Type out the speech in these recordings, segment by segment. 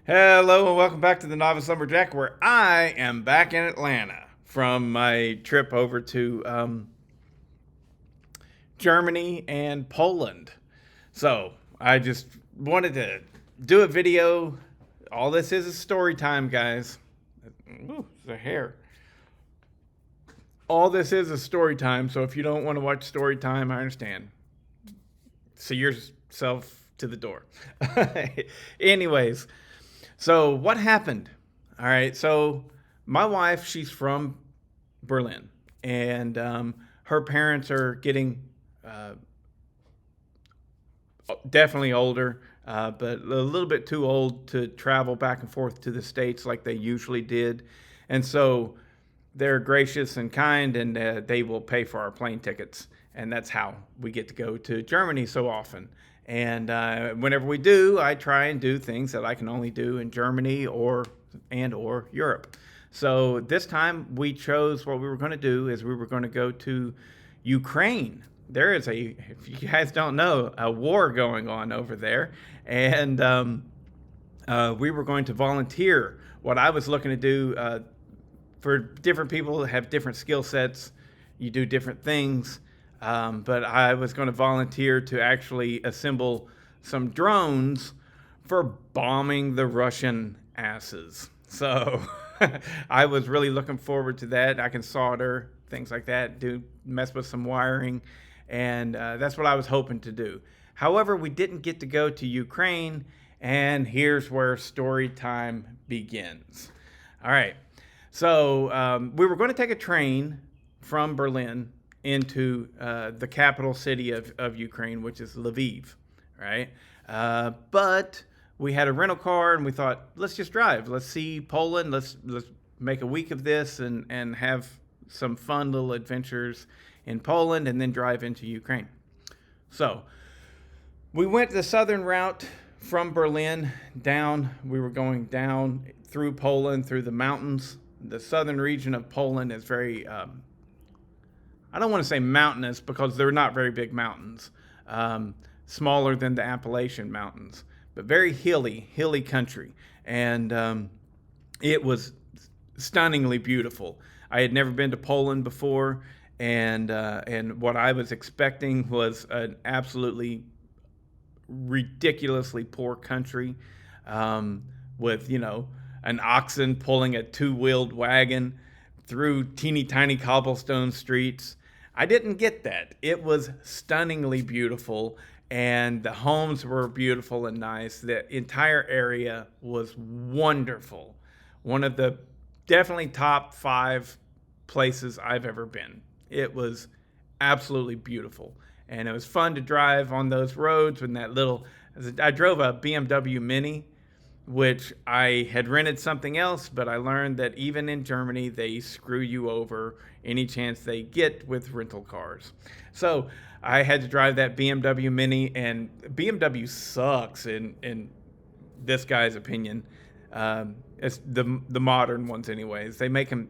Hello and welcome back to the Novice Lumberjack, where I am back in Atlanta from my trip over to Germany and Poland. So I just wanted to do a video. All this is story time, guys. Ooh, the hair. All this is story time. So if you don't want to watch story time, I understand. See yourself to the door. Anyways, so what happened? All right, so my wife, she's from Berlin, and her parents are getting uh, definitely older, but a little bit too old to travel back and forth to the States like they usually did. And so they're gracious and kind, and they will pay for our plane tickets. And that's how we get to go to Germany so often. And whenever we do, I try and do things that I can only do in Germany or Europe. So this time we chose what we were going to do is we were going to go to Ukraine. There is if you guys don't know, a war going on over there, and we were going to volunteer. What I was looking to do for different people that have different skill sets, you do different things. But I was going to volunteer to actually assemble some drones for bombing the Russian asses. So I was really looking forward to that. I can solder, things like that, mess with some wiring, and that's what I was hoping to do. However, we didn't get to go to Ukraine, and here's where story time begins. All right. So we were going to take a train from Berlin into the capital city of Ukraine, which is Lviv, right? But we had a rental car, and we thought, let's just drive. Let's see Poland. Let's make a week of this and have some fun little adventures in Poland, and then drive into Ukraine. So we went the southern route from Berlin down. We were going down through Poland, through the mountains. The southern region of Poland is very I don't want to say mountainous because they're not very big mountains, smaller than the Appalachian Mountains, but very hilly country. And it was stunningly beautiful. I had never been to Poland before, and what I was expecting was an absolutely ridiculously poor country, with, an oxen pulling a two-wheeled wagon through teeny tiny cobblestone streets. I didn't get that. It was stunningly beautiful, and the homes were beautiful and nice. The entire area was wonderful. One of the definitely top 5 places I've ever been. It was absolutely beautiful, and it was fun to drive on those roads. I drove a BMW Mini, which I had rented something else, but I learned that even in Germany, they screw you over any chance they get with rental cars. So I had to drive that BMW Mini, and BMW sucks in this guy's opinion. It's the modern ones, anyways. They make them,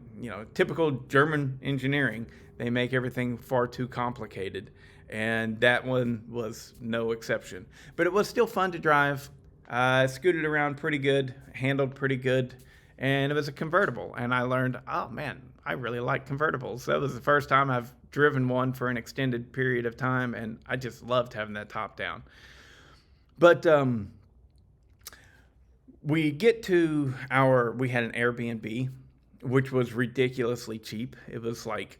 typical German engineering. They make everything far too complicated, and that one was no exception. But it was still fun to drive. Scooted around pretty good, handled pretty good, and it was a convertible. And I learned, oh man, I really like convertibles. That was the first time I've driven one for an extended period of time, and I just loved having that top down. But we had an Airbnb, which was ridiculously cheap. It was like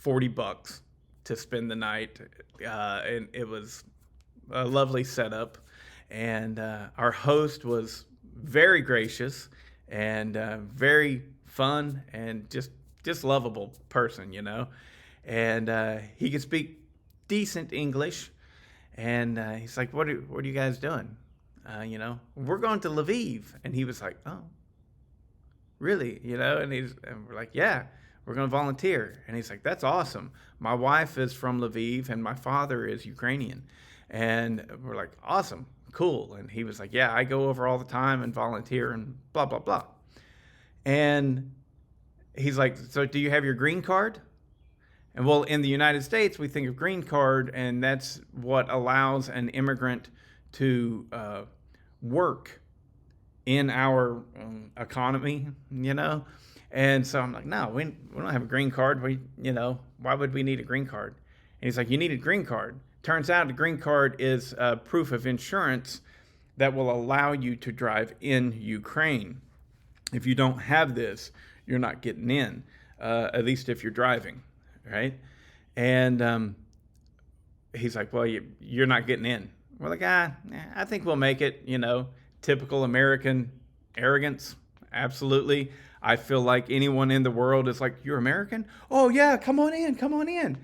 $40 to spend the night, and it was a lovely setup. And our host was very gracious and very fun and just lovable person, And he could speak decent English. And he's like, what are you guys doing? We're going to Lviv. And he was like, oh, really? And we're like, yeah, we're going to volunteer. And he's like, that's awesome. My wife is from Lviv and my father is Ukrainian. And we're like, awesome. Cool. And he was like, yeah, I go over all the time and volunteer and blah, blah, blah. And he's like, so do you have your green card? And well, in the United States, we think of green card, and that's what allows an immigrant to work in our economy, you know? And so I'm like, no, we don't have a green card. Why would we need a green card? And he's like, you need a green card. Turns out a green card is proof of insurance that will allow you to drive in Ukraine. If you don't have this, you're not getting in, at least if you're driving, right? And he's like, well, you're not getting in. We're like, I think we'll make it, typical American arrogance. Absolutely. I feel like anyone in the world is like, you're American? Oh, yeah, come on in.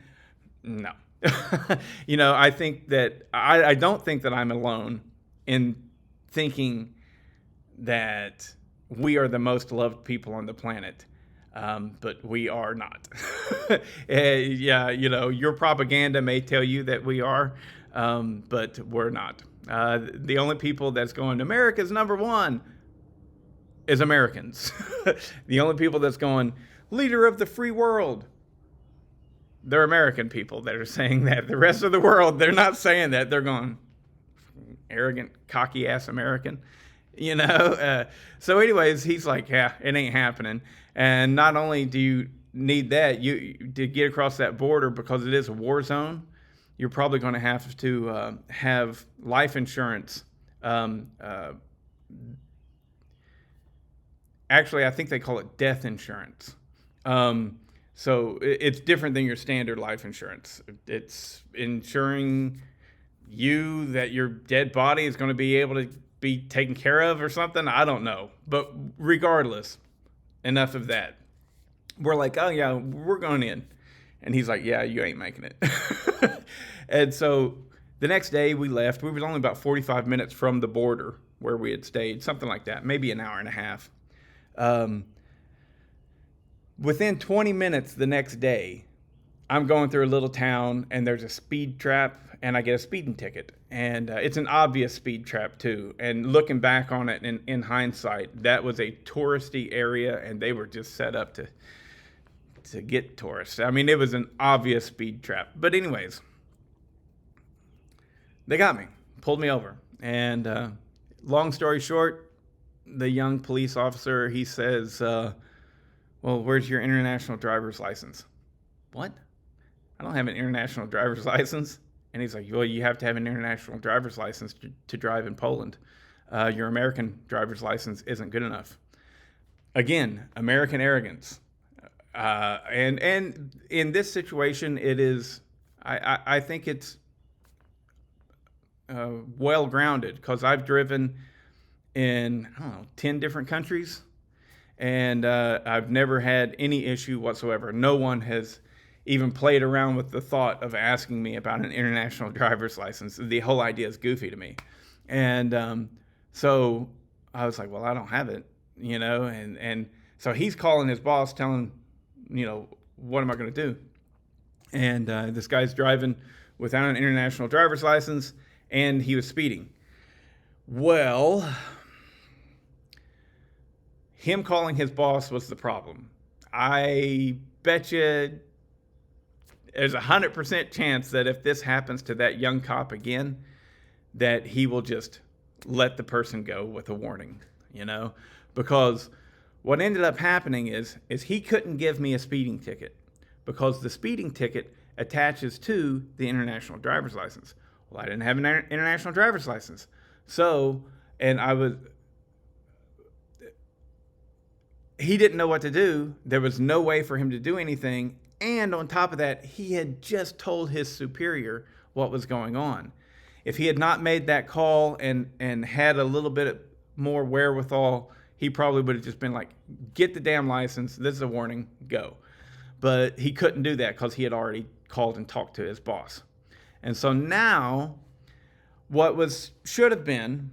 No. I think that I don't think that I'm alone in thinking that we are the most loved people on the planet. But we are not. Yeah, your propaganda may tell you that we are, but we're not. The only people that's going, America's number one, is Americans. The only people that's going, leader of the free world, they're American people that are saying that. The rest of the world, they're not saying that. They're going, arrogant, cocky-ass American. So anyways, he's like, yeah, it ain't happening. And not only do you need that, to get across that border, because it is a war zone, you're probably going to have life insurance. Actually, I think they call it death insurance. So it's different than your standard life insurance. It's ensuring you that your dead body is going to be able to be taken care of or something. I don't know. But regardless, enough of that. We're like, oh, yeah, we're going in. And he's like, yeah, you ain't making it. And so the next day we left. We were only about 45 minutes from the border where we had stayed, something like that, maybe an hour and a half. Within 20 minutes the next day, I'm going through a little town, and there's a speed trap, and I get a speeding ticket. And it's an obvious speed trap, too. And looking back on it in hindsight, that was a touristy area, and they were just set up to get tourists. I mean, it was an obvious speed trap. But anyways, they got me, pulled me over. And long story short, the young police officer, he says, well, where's your international driver's license? What? I don't have an international driver's license. And he's like, well, you have to have an international driver's license to drive in Poland. Your American driver's license isn't good enough. Again, American arrogance. And in this situation, it is, I think it's well-grounded, because I've driven in, 10 different countries, and I've never had any issue whatsoever. No one has even played around with the thought of asking me about an international driver's license. The whole idea is goofy to me. And so I was like, well, I don't have it, and so he's calling his boss, telling, what am I going to do? And this guy's driving without an international driver's license, and he was speeding. Well, him calling his boss was the problem. I bet you there's 100% chance that if this happens to that young cop again, that he will just let the person go with a warning, because what ended up happening is he couldn't give me a speeding ticket, because the speeding ticket attaches to the international driver's license. Well, I didn't have an international driver's license. So, he didn't know what to do. There was no way for him to do anything. And on top of that, he had just told his superior what was going on. If he had not made that call and had a little bit more wherewithal, he probably would have just been like, get the damn license. This is a warning. Go. But he couldn't do that because he had already called and talked to his boss. And so now what should have been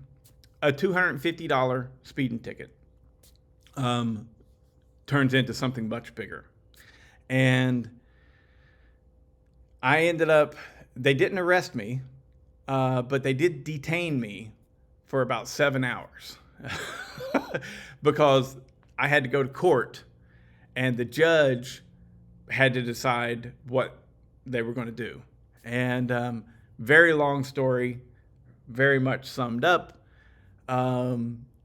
a $250 speeding ticket turns into something much bigger. And I ended up, they didn't arrest me, but they did detain me for about 7 hours because I had to go to court, and the judge had to decide what they were going to do. And very long story, very much summed up.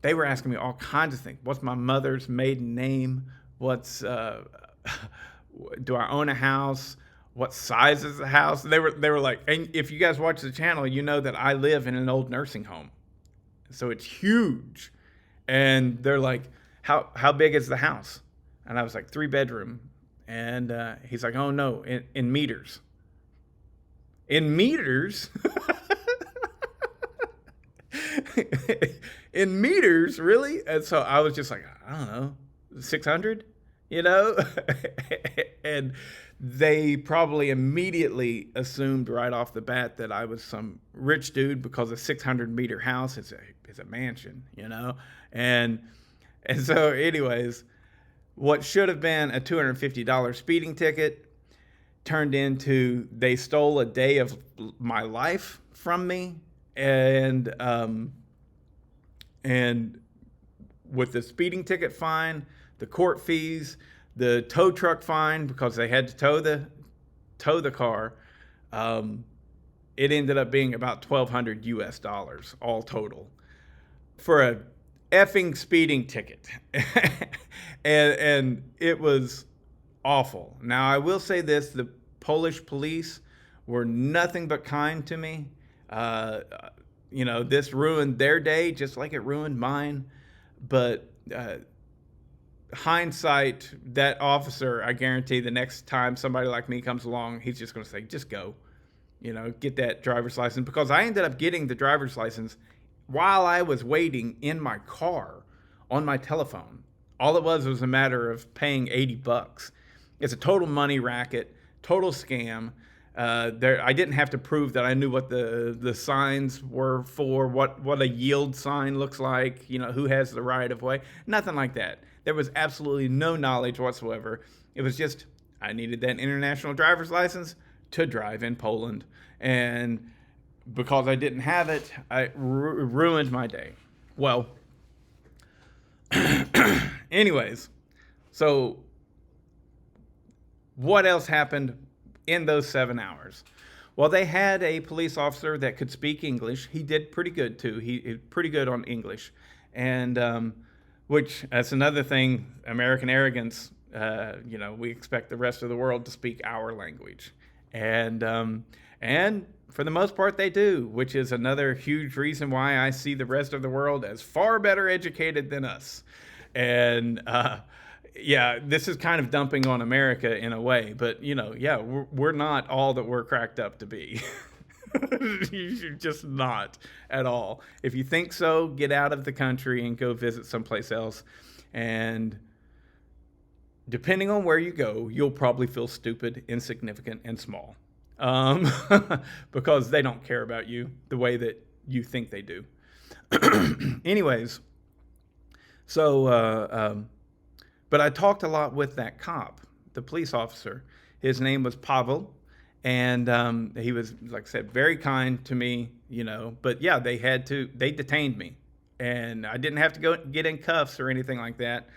they were asking me all kinds of things. What's my mother's maiden name? What's do I own a house? What size is the house? They were like, and if you guys watch the channel, you know that I live in an old nursing home, so it's huge. And they're like, how big is the house? And I was like, 3-bedroom. And he's like, oh no, in meters. In meters? In meters, really? And so I was just like, I don't know, 600, you know? And they probably immediately assumed right off the bat that I was some rich dude, because a 600-meter house is a mansion, you know? And so anyways, what should have been a $250 speeding ticket turned into, they stole a day of my life from me. And with the speeding ticket fine, the court fees, the tow truck fine, because they had to tow the car, it ended up being about $1,200 US all total for a effing speeding ticket. and it was awful. Now, I will say this, the Polish police were nothing but kind to me. You know, this ruined their day just like it ruined mine. But hindsight, that officer, I guarantee the next time somebody like me comes along, he's just going to say, just go, you know, get that driver's license. Because I ended up getting the driver's license while I was waiting in my car on my telephone. All it was a matter of paying $80. It's a total money racket, total scam. I didn't have to prove that I knew what the signs were for, what a yield sign looks like, you know, who has the right of way, nothing like that. There was absolutely no knowledge whatsoever. It was just, I needed that international driver's license to drive in Poland. And because I didn't have it, I ruined my day. Well, anyways, so what else happened in those 7 hours? Well, they had a police officer that could speak English. He did pretty good too. He pretty good on English. And which, that's another thing, American arrogance. You know, we expect the rest of the world to speak our language. And for the most part they do, which is another huge reason why I see the rest of the world as far better educated than us. And yeah, this is kind of dumping on America in a way, but you know, yeah, we're not all that we're cracked up to be. You're just not at all. If you think so, get out of the country and go visit someplace else. And depending on where you go, you'll probably feel stupid, insignificant, and small. Because they don't care about you the way that you think they do. Anyways, so, but I talked a lot with that cop, the police officer. His name was Pavel, and he was, like I said, very kind to me, you know. But yeah, they detained me, and I didn't have to go get in cuffs or anything like that.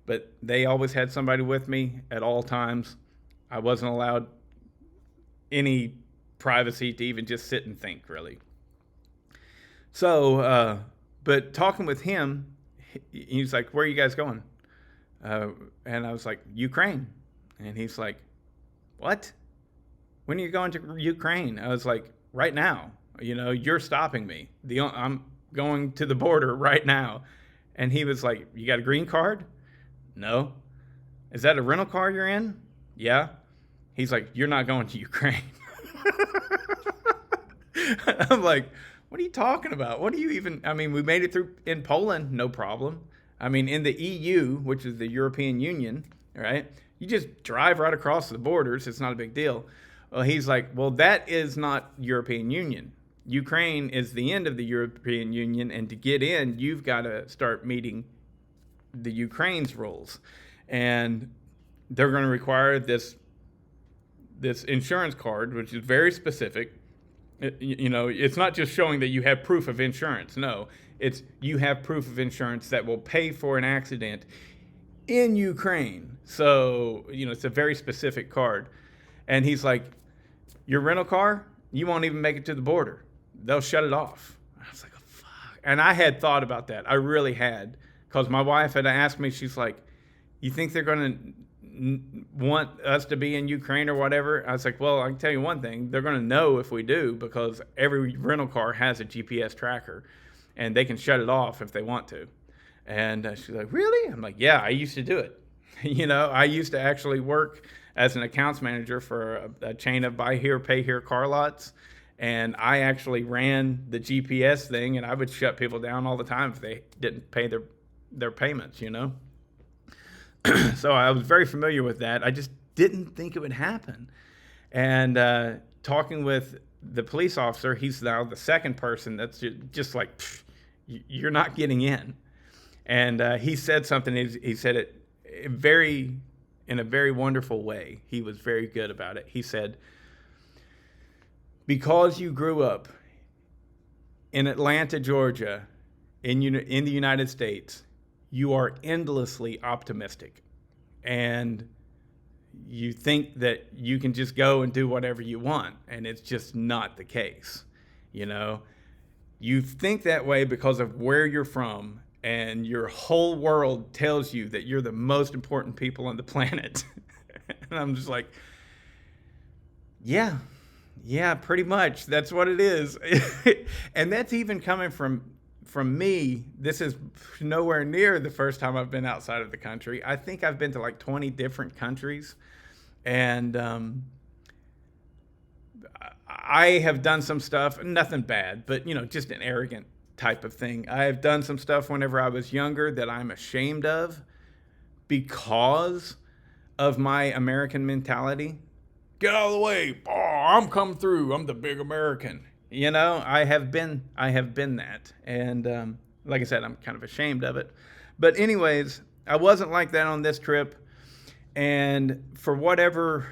But they always had somebody with me at all times. I wasn't allowed any privacy to even just sit and think, really. So, but talking with him, he's like, where are you guys going? And I was like, Ukraine. And he's like, what? When are you going to Ukraine? I was like, right now. You know, you're stopping me. I'm going to the border right now. And he was like, you got a green card? No. Is that a rental car you're in? Yeah. He's like, you're not going to Ukraine. I'm like, what are you talking about? What do you even, I mean, we made it through in Poland, no problem. I mean, in the EU, which is the European Union, right? You just drive right across the borders. It's not a big deal. Well, he's like, well, that is not European Union. Ukraine is the end of the European Union, and to get in, you've got to start meeting the Ukraine's rules. And they're going to require this insurance card, which is very specific. You know, it's not just showing that you have proof of insurance. No, it's you have proof of insurance that will pay for an accident in Ukraine. So, you know, it's a very specific card. And he's like, your rental car, you won't even make it to the border. They'll shut it off. I was like, oh, fuck. And I had thought about that. I really had, because my wife had asked me. She's like, "You think they're going to want us to be in Ukraine or whatever?" I was like, "Well, I can tell you one thing. They're going to know if we do, because every rental car has a GPS tracker, and they can shut it off if they want to." And she's like, "Really?" I'm like, "Yeah, I used to do it. I used to actually work as an accounts manager for a chain of buy here, pay here car lots. And I actually ran the GPS thing, and I would shut people down all the time if they didn't pay their payments, So I was very familiar with that. I just didn't think it would happen. And talking with the police officer, he's now the second person that's just like, "You're not getting in." And he said something. He said it in a very wonderful way. He was very good about it. He said, "Because you grew up in Atlanta, Georgia, in the United States, you are endlessly optimistic. And you think that you can just go and do whatever you want. And it's just not the case. You think that way because of where you're from. And your whole world tells you that you're the most important people on the planet." And I'm just like, yeah, pretty much. That's what it is. And that's even coming from me. This is nowhere near the first time I've been outside of the country. I think I've been to like 20 different countries. And I have done some stuff, nothing bad, but, just an arrogant type of thing. I have done some stuff whenever I was younger that I'm ashamed of because of my American mentality. Get out of the way. Oh, I'm coming through. I'm the big American. I have been that. And like I said, I'm kind of ashamed of it. But anyways, I wasn't like that on this trip. And for whatever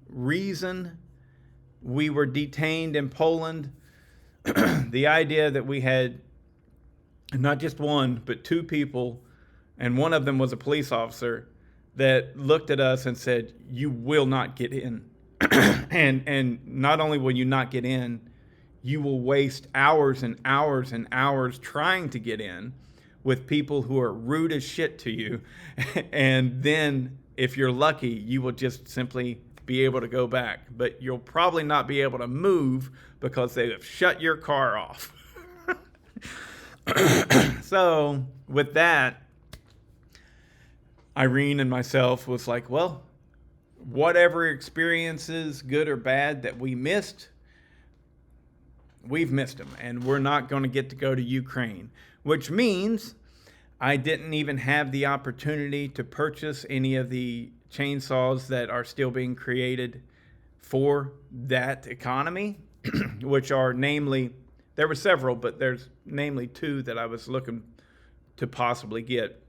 reason, we were detained in Poland. The idea that we had not just one, but two people, and one of them was a police officer, that looked at us and said, "You will not get in." And not only will you not get in, you will waste hours and hours and hours trying to get in with people who are rude as shit to you. And then, if you're lucky, you will just simply be able to go back. But you'll probably not be able to move because they have shut your car off. So, with that, Irene and myself was like, well, whatever experiences, good or bad, that we missed, we've missed them. And we're not going to get to go to Ukraine, which means I didn't even have the opportunity to purchase any of the chainsaws that are still being created for that economy, which are namely, there were several, but there's namely two that I was looking to possibly get.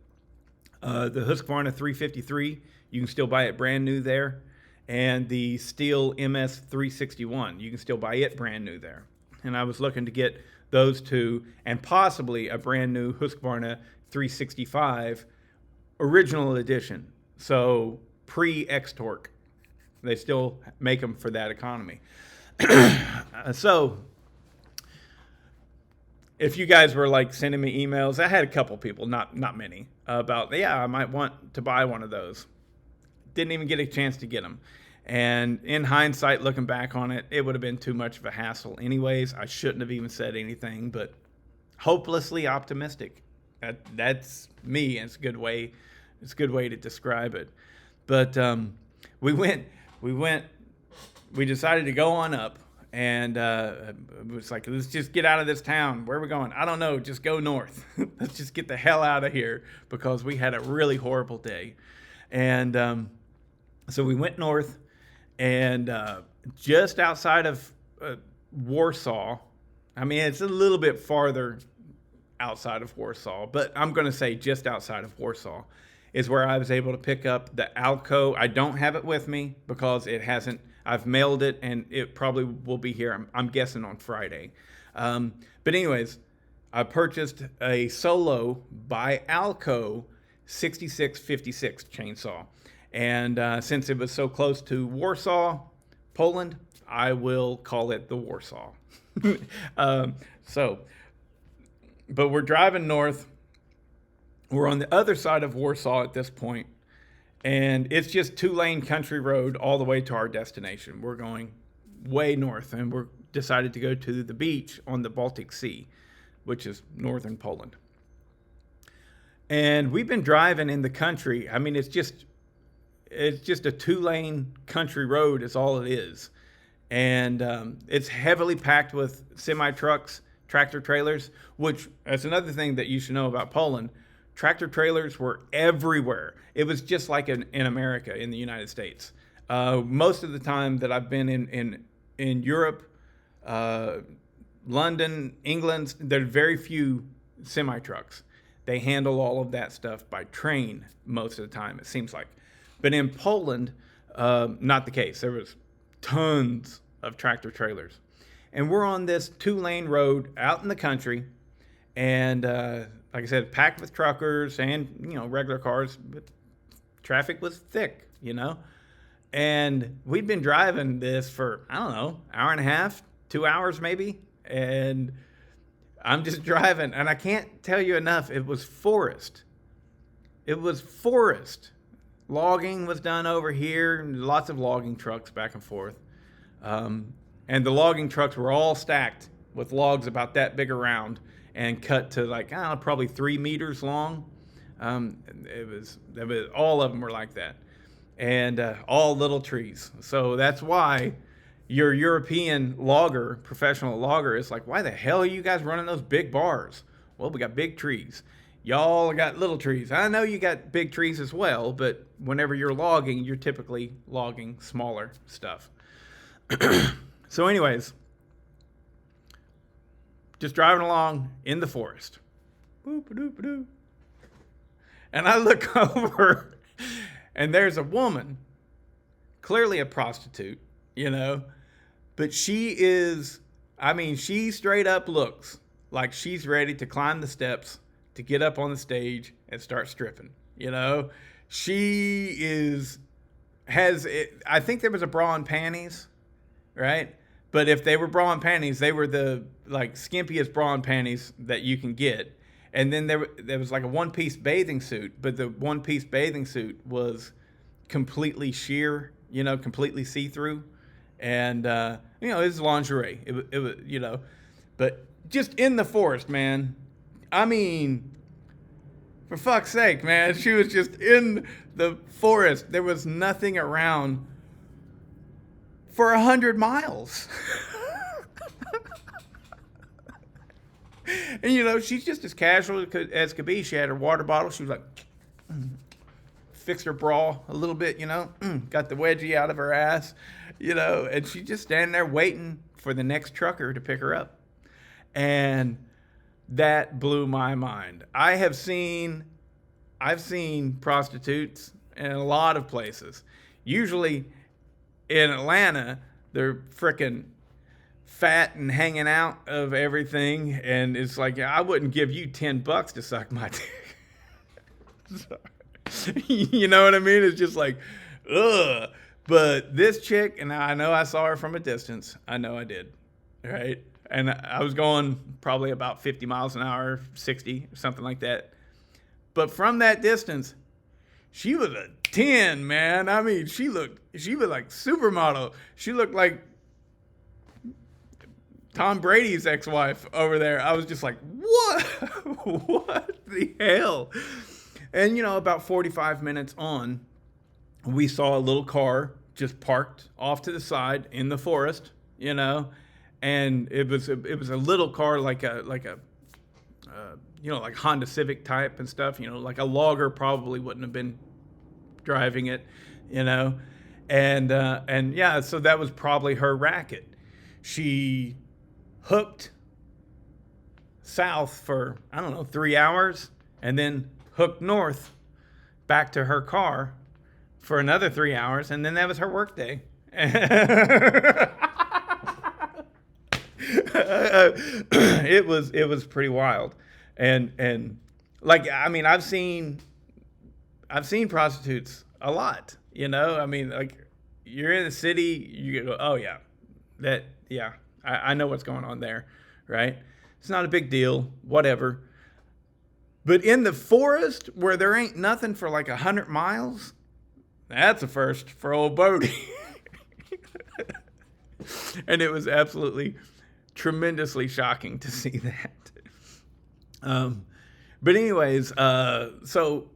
The Husqvarna 353, you can still buy it brand new there. And the Steel MS 361, you can still buy it brand new there. And I was looking to get those two and possibly a brand new Husqvarna 365 original edition. So pre-X-Torque. They still make them for that economy. So if you guys were like sending me emails, I had a couple people, not many, about, yeah, I might want to buy one of those. Didn't even get a chance to get them. And in hindsight, looking back on it, it would have been too much of a hassle anyways. I shouldn't have even said anything, but hopelessly optimistic. That's me. It's a good way to describe it. But we decided to go on up. And it was like, let's just get out of this town. Where are we going? I don't know. Just go north. Let's just get the hell out of here, because we had a really horrible day. And so we went north, and just outside of Warsaw, I mean, it's a little bit farther outside of Warsaw, but I'm going to say just outside of Warsaw is where I was able to pick up the Alco. I don't have it with me because it hasn't. I've mailed it, and it probably will be here, I'm guessing, on Friday. But anyways, I purchased a Solo by Alco 6656 chainsaw. And since it was so close to Warsaw, Poland, I will call it the Warsaw. So But we're driving north. We're on the other side of Warsaw at this point, and it's just 2-lane country road all the way to our destination. We're going way north, and we're decided to go to the beach on the Baltic Sea, which is northern Poland. And we've been driving in the country. I mean, it's just a 2-lane country road is all it is. And it's heavily packed with semi trucks, tractor trailers, which that's another thing that you should know about Poland. Tractor trailers were everywhere. It was just like in America, in the United States. Most of the time that I've been in Europe, London, England, there are very few semi trucks. They handle all of that stuff by train most of the time, it seems like. But in Poland, not the case. There was tons of tractor trailers. And we're on this 2-lane road out in the country. And like I said, packed with truckers and, regular cars. But traffic was thick, And we'd been driving this for, I don't know, hour and a half, 2 hours maybe. And I'm just driving, and I can't tell you enough. It was forest. It was forest. Logging was done over here, lots of logging trucks back and forth. And the logging trucks were all stacked with logs about that big around and cut to probably 3 meters long. It was all of them were like that. And all little trees. So that's why your European logger, professional logger, is like, why the hell are you guys running those big bars? Well, we got big trees. Y'all got little trees. I know you got big trees as well, but whenever you're logging, you're typically logging smaller stuff. So anyways, just driving along in the forest. Boop-a-doop-a-doo. And I look over, and there's a woman, clearly a prostitute, but she straight up looks like she's ready to climb the steps to get up on the stage and start stripping. She I think there was a bra and panties, right? But if they were bra and panties, they were the skimpiest bra and panties that you can get. And then there was like a one-piece bathing suit, but the one-piece bathing suit was completely sheer, completely see-through. And, it was lingerie. It was, but just in the forest, man. I mean, for fuck's sake, man. She was just in the forest. There was nothing around for 100 miles. And, she's just as casual as could be. She had her water bottle. She was like, fixed her bra a little bit, got the wedgie out of her ass. And she's just standing there waiting for the next trucker to pick her up. And that blew my mind. I've seen prostitutes in a lot of places. Usually in Atlanta, they're frickin' fat and hanging out of everything. And it's like, I wouldn't give you $10 to suck my dick. You know what I mean? It's just like, ugh. But this chick, and I know I saw her from a distance. I know I did, right? And I was going probably about 50 miles an hour, 60, something like that. But from that distance, she was a 10, man. I mean, she was like supermodel. She looked like Tom Brady's ex-wife over there. I was just like, what? What the hell? And, about 45 minutes on, we saw a little car just parked off to the side in the forest, and it was a little car like Honda Civic type and stuff, like a logger probably wouldn't have been driving it, and yeah, so that was probably her racket. She hooked south for, 3 hours, and then hooked north back to her car for another 3 hours, and then that was her work day. It was pretty wild. And I've seen prostitutes a lot, you're in the city, you go, oh yeah, I know what's going on there, right? It's not a big deal, whatever. But in the forest where there ain't nothing for like 100 miles, that's a first for old Bodie. And it was absolutely tremendously shocking to see that. But anyways, so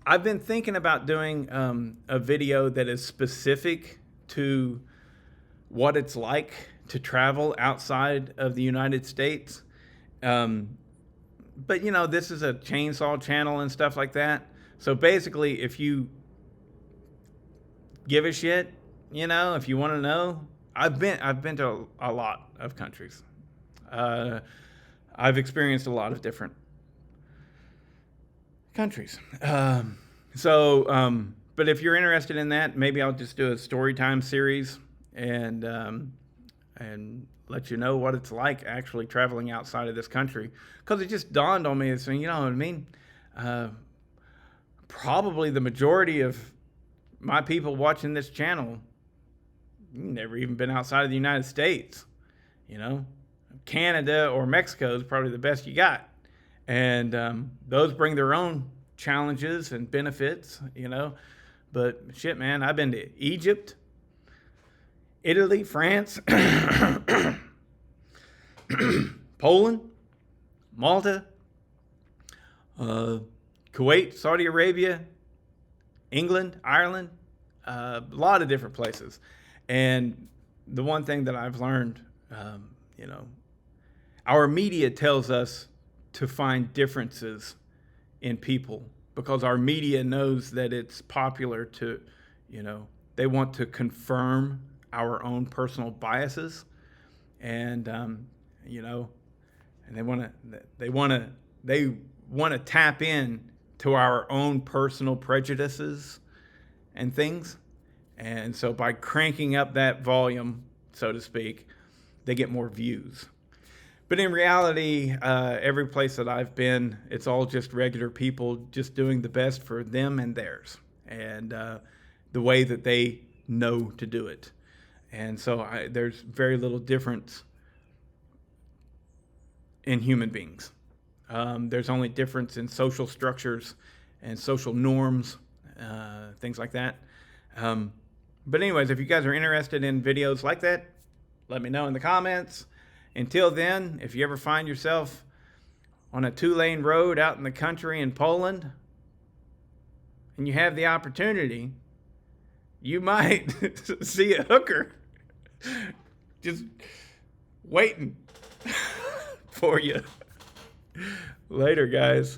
I've been thinking about doing a video that is specific to what it's like to travel outside of the United States. But you know, this is a chainsaw channel and stuff like that. So basically, if you give a shit, you know, if you want to know, I've been to a lot of countries. I've experienced a lot of different countries. But if you're interested in that, maybe I'll just do a story time series and let you know what it's like actually traveling outside of this country. Because it just dawned on me, you know what I mean? Probably the majority of my people watching this channel never even been outside of the United States. You know, Canada or Mexico is probably the best you got. And those bring their own challenges and benefits, you know. But shit, man, I've been to Egypt, Italy, France, Poland, Malta, Kuwait, Saudi Arabia, England, Ireland, a lot of different places. And the one thing that I've learned, you know, our media tells us to find differences in people because our media knows that it's popular to, you know, they want to confirm our own personal biases, and you know, and they want to tap in to our own personal prejudices and things. And so by cranking up that volume, so to speak, they get more views. But in reality, every place that I've been, it's all just regular people just doing the best for them and theirs, and the way that they know to do it. And so there's very little difference in human beings. There's only difference in social structures and social norms, things like that. But anyways, if you guys are interested in videos like that, let me know in the comments. Until then, if you ever find yourself on a 2-lane road out in the country in Poland and you have the opportunity, you might see a hooker just waiting for you. Later, guys.